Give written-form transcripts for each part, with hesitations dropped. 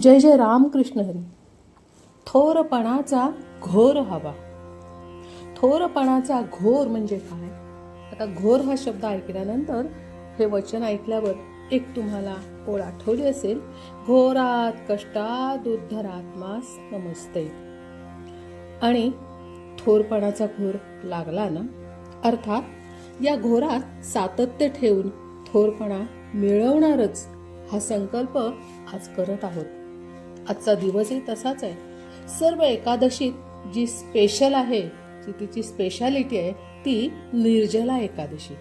जय जय रामकृष्ण हरी. थोरपणाचा घोर हवा. थोरपणाचा घोर म्हणजे काय? आता घोर हा शब्द ऐकल्यानंतर हे वचन ऐकल्यावर एक तुम्हाला ओळ आठवली असेल. घोरात कष्टात उद्धरात्मास नमस्ते. आणि थोरपणाचा घोर लागला ना, अर्थात या घोरात सातत्य ठेवून थोरपणा मिळवणारच हा संकल्प आज करत आहोत. आजचा दिवसही तसाच आहे. सर्व एकादशीत जी स्पेशल आहे, जी तिची स्पेशालिटी आहे ती निर्जला एकादशी.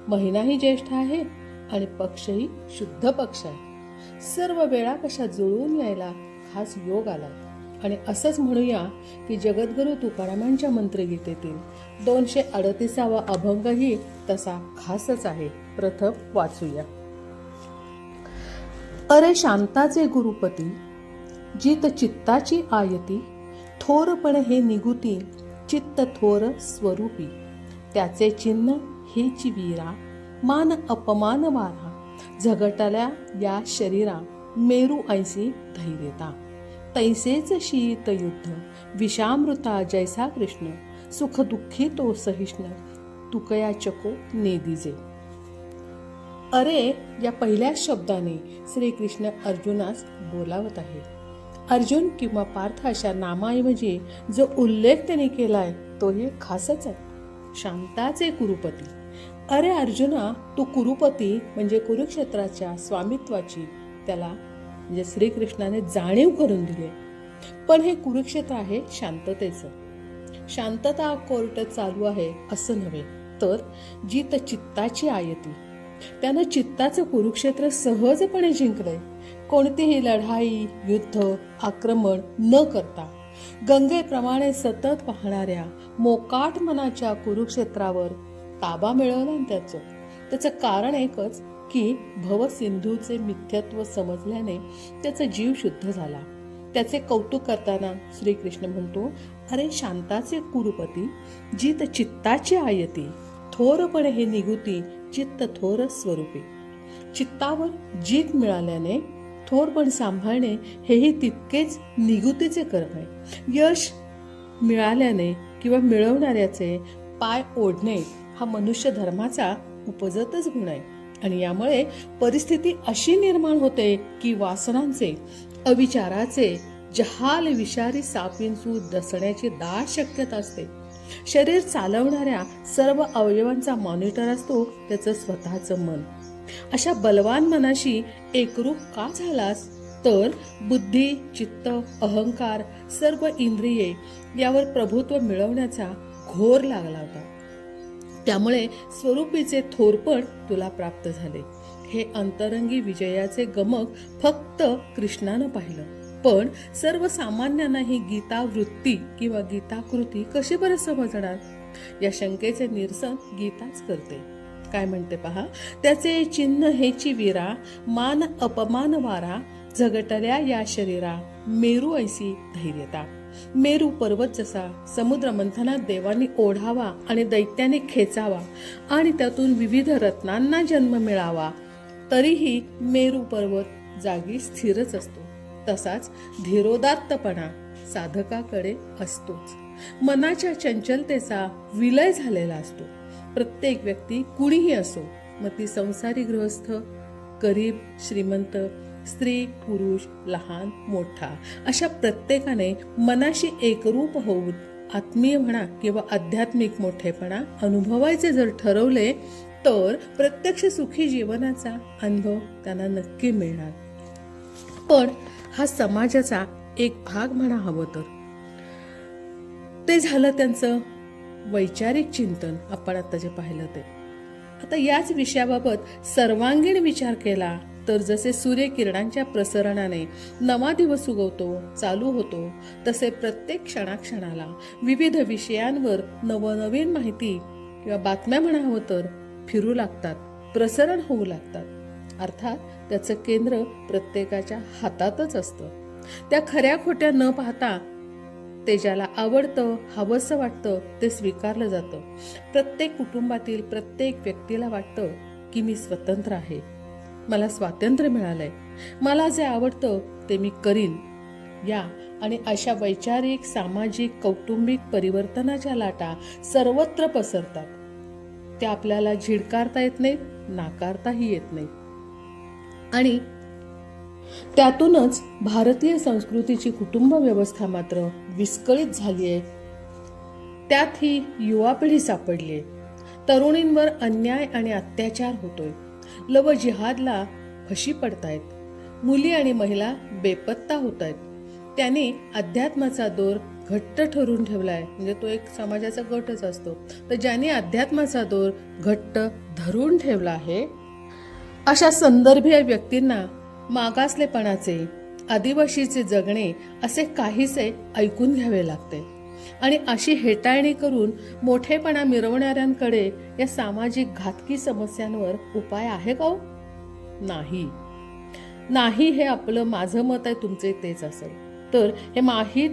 महिनाही ज्येष्ठ आहे आणि पक्षही शुद्ध पक्ष आहे. सर्व वेळा कशा जुळून यायला खास योग आला. आणि असंच म्हणूया की जगद्गुरु तुकारामांच्या मंत्रगीतेतील 238वा अभंगही तसा खासच आहे. प्रथम वाचूया. अरे शांताचे गुरुपती, जित चित्ताची आयती, थोरपण हे निगुती, चित्त थोर स्वरूपी. त्याचे चिन्ह हेची वीरा, मान अपमान वारा, झगटल्या या शरीरा, मेरू ऐसी धैर्यता. तैसेच शीत युद्ध, विषामृता जैसा कृष्ण, सुख दुःखी तो सहिष्ण, तुकया चको नेदिजे. अरे या पहिल्याच शब्दाने श्रीकृष्ण अर्जुनास बोलावत आहे. अर्जुन किंवा पार्थ अशा नामाऐवजी जो उल्लेख त्याने केलाय तोही खासच आहे. शांताचे कुरुपती. अरे अर्जुना, तू कुरुपती म्हणजे कुरुक्षेत्राच्या स्वामित्वाची त्याला म्हणजे श्रीकृष्णाने जाणीव करून दिली. पण हे कुरुक्षेत्र आहे शांततेचं. शांतता कोर्ट चालू आहे असं नव्हे, तर जित चित्ताची आयती. त्यानं चित्ताचं कुरुक्षेत्र सहजपणे जिंकलंय. कोणतीही लढाई, युद्ध, आक्रमण न करता गंगेप्रमाणे सतत वाहणाऱ्या मोकाट मनाच्या कुरुक्षेत्रावर ताबा मिळवला. त्याचं कारण एकच की भवसिंधूचे मिथ्यत्व समजल्याने त्याचा जीव शुद्ध झाला. त्याचे कौतुक करताना श्रीकृष्ण म्हणतो, अरे शांताचे कुरुपती, जित चित्ताची आयती, थोरपण हे निगुती, चित्त थोर स्वरूपी. चित्तावर जीत मिळाल्याने थोरपण सांभाळणे हेही तितकेच निगुतीचे कर्म आहे. यश मिळाल्याने किंवा मिळवणाऱ्याचे पाय ओढणे हा मनुष्य धर्माचा उपजतच गुण आहे. आणि यामुळे परिस्थिती अशी निर्माण होते की वासनांचे, अविचाराचे जहाल विषारी सापींसू डसण्याची दाट शक्यता असते. शरीर चालवणाऱ्या सर्व अवयवांचा मॉनिटर असतो त्याचं स्वतःचं मन. अशा बलवान मनाशी एकरूप का झालास, तर बुद्धी, चित्त, अहंकार, सर्व इंद्रिये यावर प्रभुत्व मिळवण्याचा घोर लागला होता. त्यामुळे स्वरूपीचे थोरपण तुला प्राप्त झाले. हे अंतरंगी विजयाचे गमक फक्त कृष्णानं पाहिलं. पण सर्वसामान्यांना ही गीता वृत्ती किंवा गीताकृती कशी बरं समजणार? या शंकेचे निरसन गीताच करते. काय म्हणते पहा. त्याचे चिन्ह हेची वीरा, मान अपमान वारा, झगटल्या या शरीरा, मेरू ऐसी धैर्यता. मेरू पर्वत जसा समुद्र मंथनात देवांनी ओढावा आणि दैत्याने खेचावा आणि त्यातून विविध रत्नांना जन्म मिळावा, तरीही मेरू पर्वत जागी स्थिरच असतो. तसाच धीरोदात्तपणा साधकाकडे असतोच. मनाच्या चंचलतेचा विलय झालेला असतो. प्रत्येक व्यक्ती कुणीही असो, मग ती संसारी गृहस्थ, गरीब, श्रीमंत, स्त्री, पुरुष, लहान, मोठा, अशा प्रत्येकाने मनाशी एकरूप होऊन आत्मीय म्हणा किंवा आध्यात्मिक मोठेपणा अनुभवायचे जर ठरवले तर प्रत्यक्ष सुखी जीवनाचा अनुभव त्यांना नक्की मिळणार. पण हा समाजाचा एक भाग म्हणा हवं तर. ते झालं त्यांचं वैचारिक चिंतन. आपण आता जे पाहिलं ते. आता याच विषयाबाबत सर्वांगीण विचार केला तर जसे सूर्यकिरणांच्या प्रसरणाने नवा दिवस उगवतो, चालू होतो, तसे प्रत्येक क्षणाक्षणाला विविध विषयांवर नवनवीन माहिती किंवा बातम्या म्हणा हवं तर फिरू लागतात, प्रसरण होऊ लागतात. अर्थात त्याचं केंद्र प्रत्येकाच्या हातातच असतं. त्या खऱ्या खोट्या न पाहता ते ज्याला आवडतं, हवंसं वाटतं ते स्वीकारलं जातं. प्रत्येक कुटुंबातील प्रत्येक व्यक्तीला वाटतं की मी स्वतंत्र आहे, मला स्वातंत्र्य मिळालंय, मला जे आवडतं ते मी करीन या आणि अशा वैचारिक, सामाजिक, कौटुंबिक परिवर्तनाच्या लाटा सर्वत्र पसरतात. त्या आपल्याला झिडकारता येत नाहीत, नाकारताही येत नाहीत. आणि त्यातूनच भारतीय संस्कृतीची कुटुंब व्यवस्था मात्र विस्कळीत झाली आहे. त्यात ही युवा पिढी सापडली आहे. तरुणींवर अन्याय आणि अत्याचार होतोय. लव जिहादला फशी पडतायत. मुली आणि महिला बेपत्ता होत आहेत. त्यांनी अध्यात्माचा दोर घट्ट ठरून ठेवलाय. म्हणजे तो एक समाजाचा गटच असतो. तर ज्यांनी अध्यात्माचा दोर घट्ट धरून ठेवला आहे अशा संदर्भीय व्यक्तींना मागासलेपणाचे, आदिवासीचे जगणे असे काहीसे ऐकून घ्यावे लागते. आणि अशी हेटाळणी करून मोठेपणा मिरवणाऱ्यांकडे या सामाजिक घातकी समस्यांवर उपाय आहे का? नाही हे आपलं माझं मत आहे, तुमचे तेच असेल. तर हे माहीत,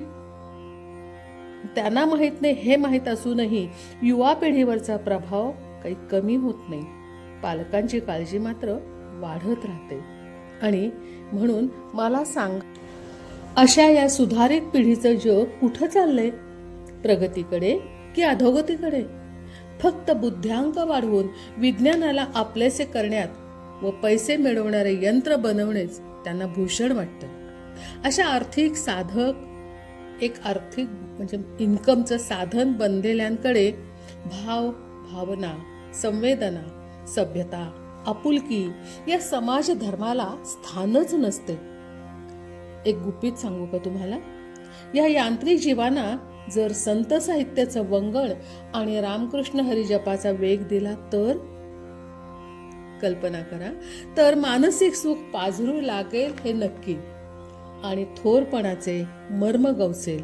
त्यांना माहीत नाही हे माहीत असूनही युवा पिढीवरचा प्रभाव काही कमी होत नाही. पालकांची काळजी मात्र वाढत राहते. आणि म्हणून मला सांग, अशा या सुधारित पिढीचं जग कुठं चाललंय? प्रगतीकडे की अधोगतीकडे? फक्त बुद्ध्यांक वाढवून विज्ञानाला आपलेसे करण्यात व पैसे मिळवणारे यंत्र बनवणेच त्यांना भूषण वाटतं. अशा आर्थिक म्हणजे इन्कमचं साधन बनलेल्यांकडे भाव, भावना, संवेदना, सभ्यता, आपुलकी या समाज धर्माला स्थानच नसते. एक गुपित सांगू का तुम्हाला? या यांत्रिक जीवांना जर संत साहित्याचं वंगण आणि रामकृष्ण हरिजपाचा वेग दिला तर कल्पना करा, तर मानसिक सुख पाझरू लागेल हे नक्की. आणि थोरपणाचे मर्म गवसेल.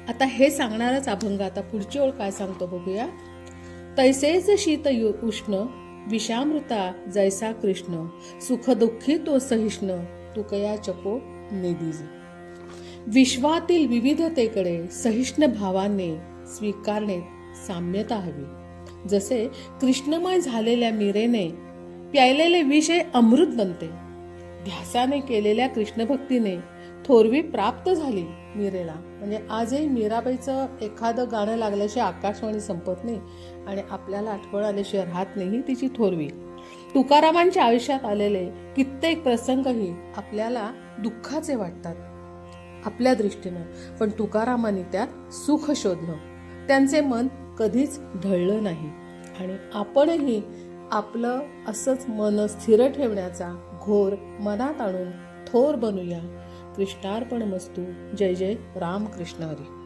आता हे सांगणारच अभंग आता पुढची ओळ काय सांगतो बघूया. तैसेच शीत उष्ण, विषामृता जैसा कृष्ण, सुख दुःखी तो सहिष्ण, तुकया चपो निधीज. विश्वातील विविधतेकडे सहिष्ण भावाने स्वीकारणे साम्यता हवी. जसे कृष्णमय झालेल्या मीरेने प्यायलेले विष हे अमृत बनते. ध्यासाने केलेल्या कृष्णभक्तीने थोरवी प्राप्त झाली मीरेला. म्हणजे आजही मीराबाईचं एखादं गाणं लागल्याशिवाय आकाशवाणी संपत नाही आणि आपल्याला आठवण आल्याशिवाय राहत नाही तिची थोरवी. तुकारामांच्या आयुष्यात आलेले कित्येक प्रसंगही आपल्याला दुःखाचे वाटतात आपल्या दृष्टीनं, पण तुकारामांनी त्यात सुख शोधलं. त्यांचे मन कधीच ढळलं नाही. आणि आपणही आपलं असंच मन स्थिर ठेवण्याचा घोर मनात आणून थोर बनूया. कृष्णार्पणमस्तु. जय जय रामकृष्ण हरी.